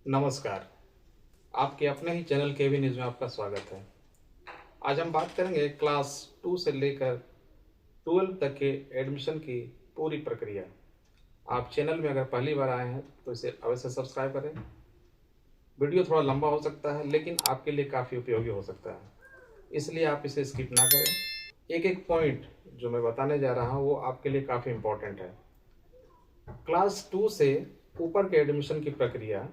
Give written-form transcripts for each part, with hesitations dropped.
नमस्कार। आपके अपने ही चैनल केवी न्यूज़ में आपका स्वागत है। आज हम बात करेंगे क्लास 2 से लेकर 12 तक के एडमिशन की पूरी प्रक्रिया। आप चैनल में अगर पहली बार आए हैं तो इसे अवश्य सब्सक्राइब करें। वीडियो थोड़ा लंबा हो सकता है लेकिन आपके लिए काफ़ी उपयोगी हो सकता है, इसलिए आप इसे स्किप ना करें। एक एक पॉइंट जो मैं बताने जा रहा हूँ वो आपके लिए काफ़ी इम्पोर्टेंट है। क्लास 2 से ऊपर के एडमिशन की प्रक्रिया,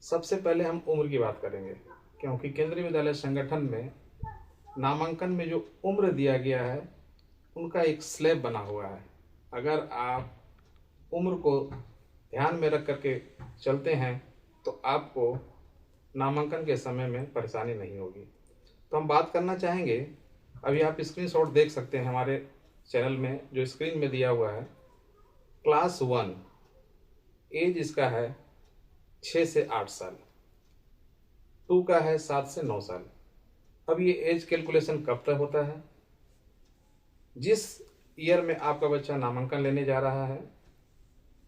सबसे पहले हम उम्र की बात करेंगे, क्योंकि केंद्रीय विद्यालय संगठन में नामांकन में जो उम्र दिया गया है उनका एक स्लैब बना हुआ है। अगर आप उम्र को ध्यान में रख करके चलते हैं तो आपको नामांकन के समय में परेशानी नहीं होगी। तो हम बात करना चाहेंगे, अभी आप स्क्रीनशॉट देख सकते हैं हमारे चैनल में जो स्क्रीन में दिया हुआ है। क्लास 1 एज इसका है 6 से 8 साल, 2 का है 7 से 9 साल। अब ये एज कैलकुलेशन कब तक होता है? जिस ईयर में आपका बच्चा नामांकन लेने जा रहा है,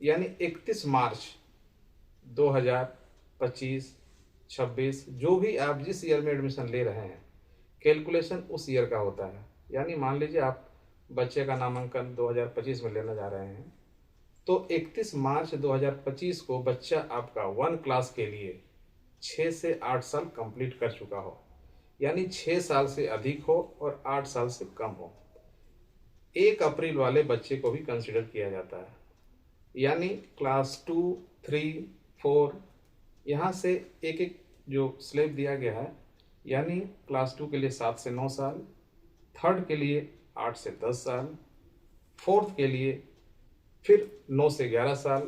यानी 31 मार्च 2025, 26, जो भी आप जिस ईयर में एडमिशन ले रहे हैं, कैलकुलेशन उस ईयर का होता है। यानी मान लीजिए आप बच्चे का नामांकन 2025 में लेने जा रहे हैं, तो 31 मार्च 2025 को बच्चा आपका 1 क्लास के लिए 6 से 8 साल कंप्लीट कर चुका हो, यानी 6 साल से अधिक हो और 8 साल से कम हो। 1 अप्रैल वाले बच्चे को भी कंसिडर किया जाता है। यानी क्लास 2, 3, 4, यहाँ से एक एक जो स्लैब दिया गया है, यानी क्लास 2 के लिए 7 से 9 साल, थर्ड के लिए 8 से 10 साल, फोर्थ के लिए फिर 9 से 11 साल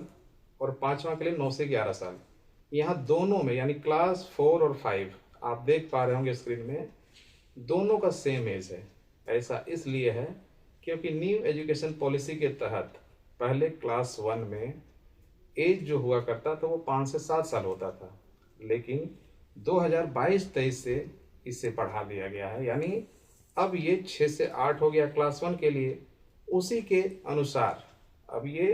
और पाँचवा के लिए 9 से 11 साल। यहाँ दोनों में यानी क्लास 4 और 5 आप देख पा रहे होंगे स्क्रीन में, दोनों का सेम एज है। ऐसा इसलिए है क्योंकि न्यू एजुकेशन पॉलिसी के तहत पहले क्लास 1 में एज जो हुआ करता था वो 5 से 7 साल होता था, लेकिन 2022-23 से इसे बढ़ा दिया गया है, यानी अब ये 6 से 8 हो गया क्लास 1 के लिए। उसी के अनुसार अब ये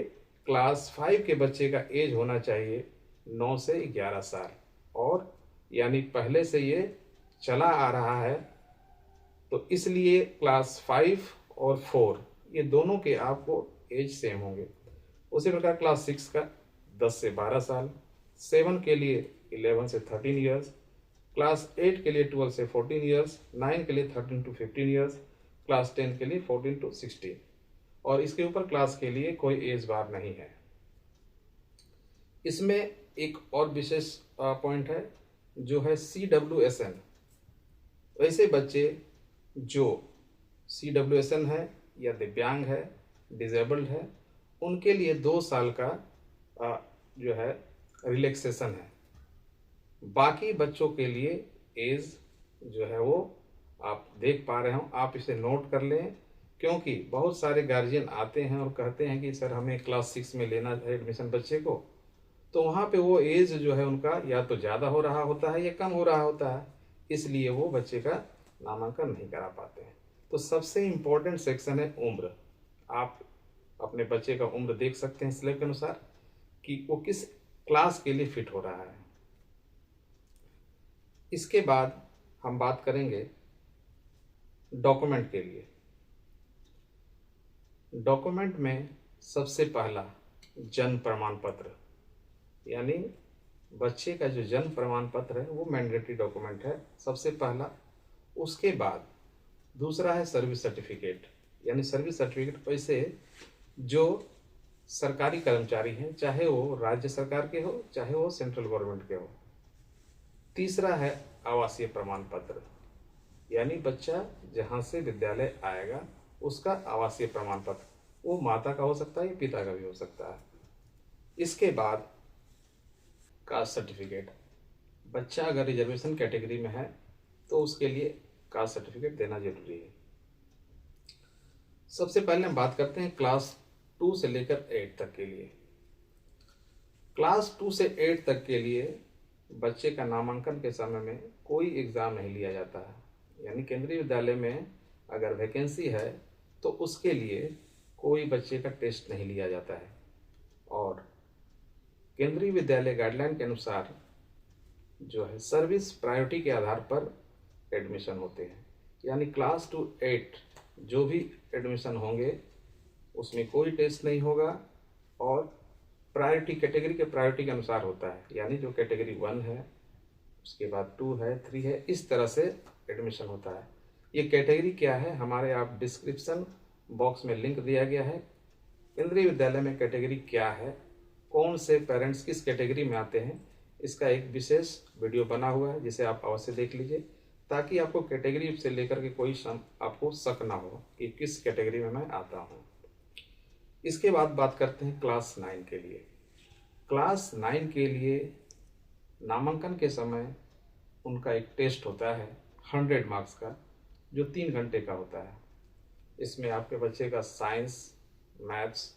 क्लास 5 के बच्चे का एज होना चाहिए 9 से 11 साल, और यानी पहले से ये चला आ रहा है, तो इसलिए क्लास 5 और 4 ये दोनों के आपको एज सेम होंगे। उसी प्रकार क्लास 6 का 10 से 12 साल, 7 के लिए 11 से 13 ईयर्स, क्लास 8 के लिए 12 से 14 ईयर्स, 9 के लिए 13 to 15 ईयर्स, क्लास 10 के लिए 14 to 16, और इसके ऊपर क्लास के लिए कोई एज बार नहीं है। इसमें एक और विशेष पॉइंट है जो है CWSN। वैसे बच्चे जो CWSN है या दिव्यांग है, डिजेबल्ड है, उनके लिए 2 साल का जो है रिलैक्सेशन है। बाकी बच्चों के लिए एज जो है वो आप देख पा रहे हो, आप इसे नोट कर लें, क्योंकि बहुत सारे गार्जियन आते हैं और कहते हैं कि सर हमें क्लास 6 में लेना है एडमिशन बच्चे को, तो वहाँ पे वो एज जो है उनका या तो ज़्यादा हो रहा होता है या कम हो रहा होता है, इसलिए वो बच्चे का नामांकन नहीं करा पाते हैं। तो सबसे इम्पोर्टेंट सेक्शन है उम्र। आप अपने बच्चे का उम्र देख सकते हैं स्लैब के अनुसार कि वो किस क्लास के लिए फिट हो रहा है। इसके बाद हम बात करेंगे डॉक्यूमेंट के लिए। डॉक्यूमेंट में सबसे पहला जन्म प्रमाण पत्र, यानी बच्चे का जो जन्म प्रमाण पत्र है वो मैंडेटरी डॉक्यूमेंट है सबसे पहला। उसके बाद दूसरा है सर्विस सर्टिफिकेट, यानी सर्विस सर्टिफिकेट वैसे जो सरकारी कर्मचारी हैं, चाहे वो राज्य सरकार के हो चाहे वो सेंट्रल गवर्नमेंट के हो। तीसरा है आवासीय प्रमाण पत्र, यानी बच्चा जहाँ से विद्यालय आएगा उसका आवासीय प्रमाण पत्र, वो माता का हो सकता है या पिता का भी हो सकता है। इसके बाद कास्ट सर्टिफिकेट, बच्चा अगर रिजर्वेशन कैटेगरी में है तो उसके लिए कास्ट सर्टिफिकेट देना जरूरी है। सबसे पहले हम बात करते हैं क्लास 2 से लेकर 8 तक के लिए। क्लास 2 से 8 तक के लिए बच्चे का नामांकन के समय में कोई एग्ज़ाम नहीं लिया जाता है, यानी केंद्रीय विद्यालय में अगर वैकेंसी है तो उसके लिए कोई बच्चे का टेस्ट नहीं लिया जाता है। और केंद्रीय विद्यालय गाइडलाइन के अनुसार जो है सर्विस प्रायोरिटी के आधार पर एडमिशन होते हैं। यानी क्लास टू 8 जो भी एडमिशन होंगे उसमें कोई टेस्ट नहीं होगा और प्रायोरिटी कैटेगरी के प्रायोरिटी के अनुसार होता है। यानी जो कैटेगरी 1 है, उसके बाद 2 है, 3 है, इस तरह से एडमिशन होता है। ये कैटेगरी क्या है, हमारे आप डिस्क्रिप्शन बॉक्स में लिंक दिया गया है। केंद्रीय विद्यालय में कैटेगरी क्या है, कौन से पेरेंट्स किस कैटेगरी में आते हैं, इसका एक विशेष वीडियो बना हुआ है जिसे आप अवश्य देख लीजिए, ताकि आपको कैटेगरी से लेकर के कोई आपको शक ना हो कि किस कैटेगरी में मैं आता हूँ। इसके बाद बात करते हैं क्लास 9 के लिए। क्लास 9 के लिए नामांकन के समय उनका एक टेस्ट होता है 100 मार्क्स का, जो 3 घंटे का होता है। इसमें आपके बच्चे का science, maths,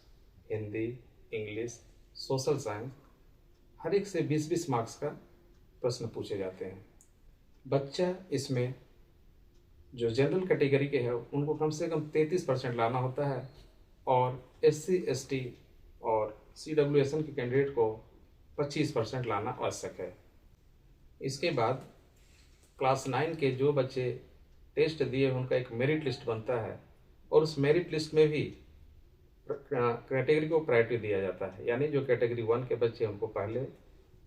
Hindi, English, social science हर एक से 20-20 मार्क्स का प्रश्न पूछे जाते हैं। बच्चा इसमें जो जनरल कैटेगरी के है उनको कम से कम 33% लाना होता है और SC, ST और CWSN के कैंडिडेट को 25% लाना आवश्यक है। इसके बाद क्लास 9 के जो बच्चे टेस्ट दिए उनका एक मेरिट लिस्ट बनता है और उस मेरिट लिस्ट में भी कैटेगरी को प्रायोरिटी दिया जाता है। यानी जो कैटेगरी 1 के बच्चे उनको पहले,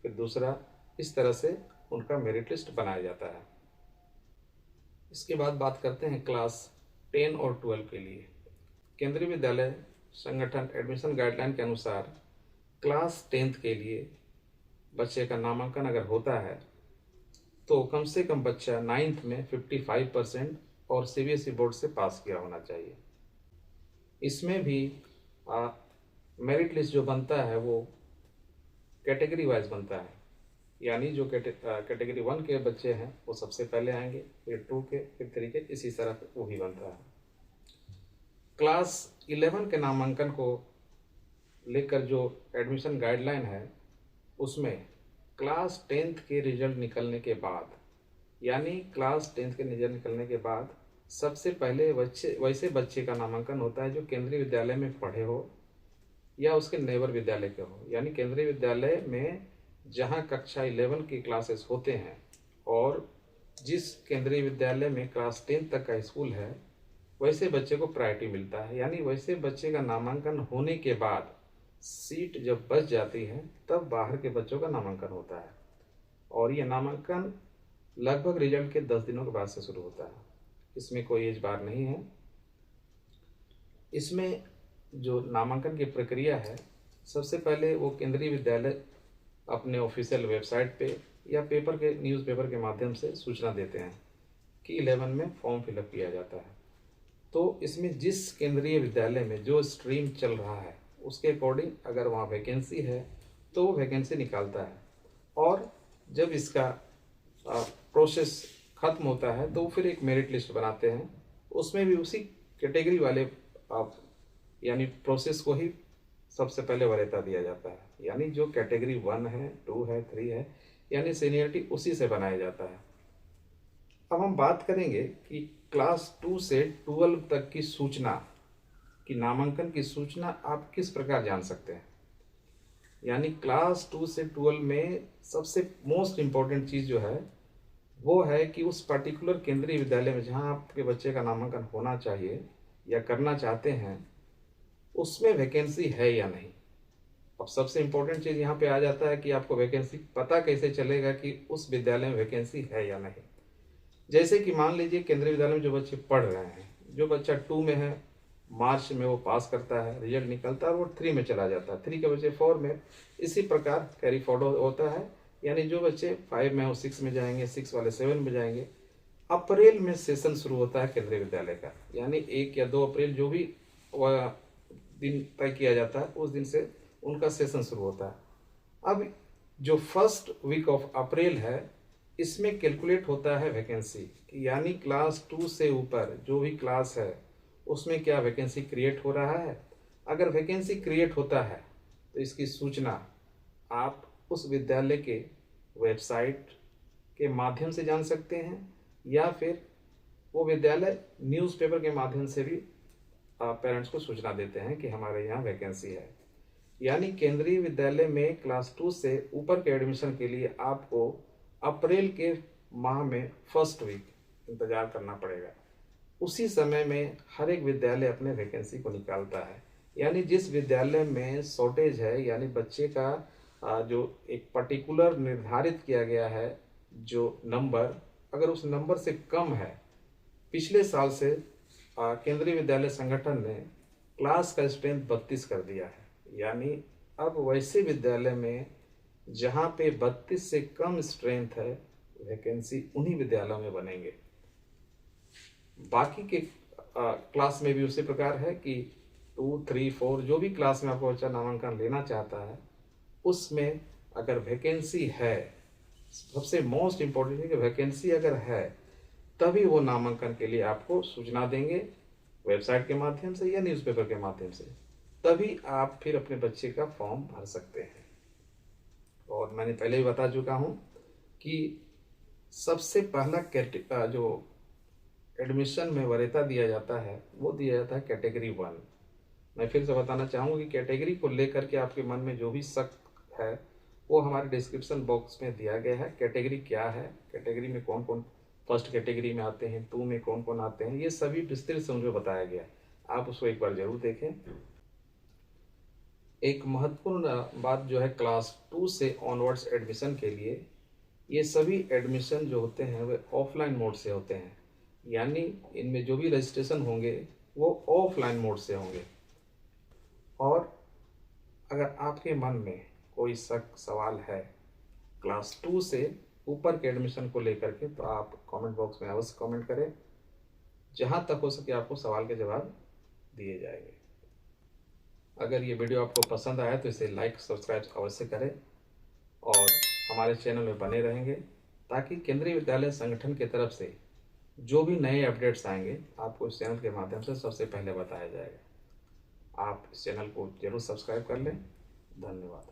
फिर दूसरा, इस तरह से उनका मेरिट लिस्ट बनाया जाता है। इसके बाद बात करते हैं क्लास 10 और 12 के लिए। केंद्रीय विद्यालय संगठन एडमिशन गाइडलाइन के अनुसार क्लास 10th के लिए बच्चे का नामांकन अगर होता है तो कम से कम बच्चा 9th में 55% और CBSE बोर्ड से पास किया होना चाहिए। इसमें भी मेरिट लिस्ट जो बनता है वो कैटेगरी वाइज बनता है। यानी जो कैटेगरी 1 के बच्चे हैं वो सबसे पहले आएंगे, फिर 2 के, फिर 3 के, इसी तरह वो भी बनता है। क्लास 11 के नामांकन को लेकर जो एडमिशन गाइडलाइन है उसमें क्लास 10th के रिजल्ट निकलने के बाद, यानी क्लास 10th के रिजल्ट निकलने के बाद सबसे पहले वैसे बच्चे का नामांकन होता है जो केंद्रीय विद्यालय में पढ़े हो या उसके नेबर विद्यालय के हो। यानी केंद्रीय विद्यालय में जहां कक्षा 11 की क्लासेस होते हैं और जिस केंद्रीय विद्यालय में क्लास 10 तक का स्कूल है वैसे बच्चे को प्रायोरिटी मिलता है। यानी वैसे बच्चे का नामांकन होने के बाद सीट जब बच जाती है तब बाहर के बच्चों का नामांकन होता है और ये नामांकन लगभग रिजल्ट के 10 दिनों के बाद से शुरू होता है। इसमें कोई एज बार नहीं है। इसमें जो नामांकन की प्रक्रिया है, सबसे पहले वो केंद्रीय विद्यालय अपने ऑफिशियल वेबसाइट पे या पेपर के न्यूज़पेपर के माध्यम से सूचना देते हैं कि 11 में फॉर्म फिलअप किया जाता है। तो इसमें जिस केंद्रीय विद्यालय में जो स्ट्रीम चल रहा है उसके अकॉर्डिंग अगर वहाँ वैकेंसी है तो वो वैकेंसी निकालता है और जब इसका प्रोसेस ख़त्म होता है तो फिर एक मेरिट लिस्ट बनाते हैं। उसमें भी उसी कैटेगरी वाले यानी प्रोसेस को ही सबसे पहले वरीयता दिया जाता है। यानी जो कैटेगरी 1 है, 2 है, 3 है, यानी सीनियरिटी उसी से बनाया जाता है। अब हम बात करेंगे कि क्लास 2 से 12 तक की सूचना, कि नामांकन की सूचना आप किस प्रकार जान सकते हैं। यानी क्लास 2 से 12 में सबसे मोस्ट इम्पॉर्टेंट चीज़ जो है वो है कि उस पर्टिकुलर केंद्रीय विद्यालय में जहां आपके बच्चे का नामांकन होना चाहिए या करना चाहते हैं उसमें वैकेंसी है या नहीं। अब सबसे इम्पोर्टेंट चीज़ यहाँ पे आ जाता है कि आपको वैकेंसी पता कैसे चलेगा कि उस विद्यालय में वैकेंसी है या नहीं। जैसे कि मान लीजिए केंद्रीय विद्यालय में जो बच्चे पढ़ रहे हैं, जो बच्चा 2 में है, मार्च में वो पास करता है, रिजल्ट निकलता है और वो 3 में चला जाता है, 3 के बच्चे 4 में, इसी प्रकार कैरी फॉरवर्ड होता है। यानी जो बच्चे 5 में हो 6 में जाएंगे, 6 वाले 7 में जाएंगे। अप्रैल में सेशन शुरू होता है केंद्रीय विद्यालय का, यानी 1 या 2 अप्रैल जो भी दिन तय किया जाता है उस दिन से उनका सेशन शुरू होता है। अब जो फर्स्ट वीक ऑफ अप्रैल है इसमें कैलकुलेट होता है वैकेंसी, यानी क्लास 2 से ऊपर जो भी क्लास है उसमें क्या वैकेंसी क्रिएट हो रहा है। अगर वैकेंसी क्रिएट होता है तो इसकी सूचना आप उस विद्यालय के वेबसाइट के माध्यम से जान सकते हैं या फिर वो विद्यालय न्यूज़पेपर के माध्यम से भी पेरेंट्स को सूचना देते हैं कि हमारे यहाँ वैकेंसी है। यानी केंद्रीय विद्यालय में क्लास 2 से ऊपर के एडमिशन के लिए आपको अप्रैल के माह में फर्स्ट वीक इंतज़ार करना पड़ेगा। उसी समय में हर एक विद्यालय अपने वैकेंसी को निकालता है। यानी जिस विद्यालय में शॉर्टेज है, यानी बच्चे का जो एक पर्टिकुलर निर्धारित किया गया है जो नंबर, अगर उस नंबर से कम है, पिछले साल से केंद्रीय विद्यालय संगठन ने क्लास का स्ट्रेंथ 32 कर दिया है। यानी अब वैसे विद्यालय में जहाँ पे 32 से कम स्ट्रेंथ है, वैकेंसी उन्हीं विद्यालयों में बनेंगे। बाकी के क्लास में भी उसी प्रकार है कि 2, 3, 4 जो भी क्लास में आपका बच्चा नामांकन लेना चाहता है, उसमें अगर वैकेंसी है, सबसे मोस्ट इम्पोर्टेंट है कि वैकेंसी अगर है तभी वो नामांकन के लिए आपको सूचना देंगे, वेबसाइट के माध्यम से या न्यूज़पेपर के माध्यम से। तभी आप फिर अपने बच्चे का फॉर्म भर सकते हैं। और मैंने पहले ही बता चुका हूँ कि सबसे पहला जो एडमिशन में वरीयता दिया जाता है वो दिया जाता है कैटेगरी 1। मैं फिर से बताना चाहूँगा कि कैटेगरी को लेकर के आपके मन में जो भी शक है वो हमारे डिस्क्रिप्शन बॉक्स में दिया गया है। कैटेगरी क्या है, कैटेगरी में कौन कौन फर्स्ट कैटेगरी में आते हैं, 2 में कौन कौन आते हैं, ये सभी विस्तृत से मुझे बताया गया है। आप उसको एक बार जरूर देखें। एक महत्वपूर्ण बात जो है क्लास 2 से ऑनवर्ड्स एडमिशन के लिए, ये सभी एडमिशन जो होते हैं वे ऑफलाइन मोड से होते हैं। यानी इनमें जो भी रजिस्ट्रेशन होंगे वो ऑफलाइन मोड से होंगे। और अगर आपके मन में कोई शक सवाल है क्लास 2 से ऊपर के एडमिशन को लेकर के, तो आप कमेंट बॉक्स में अवश्य कमेंट करें। जहाँ तक हो सके आपको सवाल के जवाब दिए जाएंगे। अगर ये वीडियो आपको पसंद आया तो इसे लाइक सब्सक्राइब अवश्य करें और हमारे चैनल में बने रहेंगे, ताकि केंद्रीय विद्यालय संगठन की तरफ से जो भी नए अपडेट्स आएंगे आपको इस चैनल के माध्यम से सबसे पहले बताया जाएगा। आप इस चैनल को जरूर सब्सक्राइब कर लें। धन्यवाद।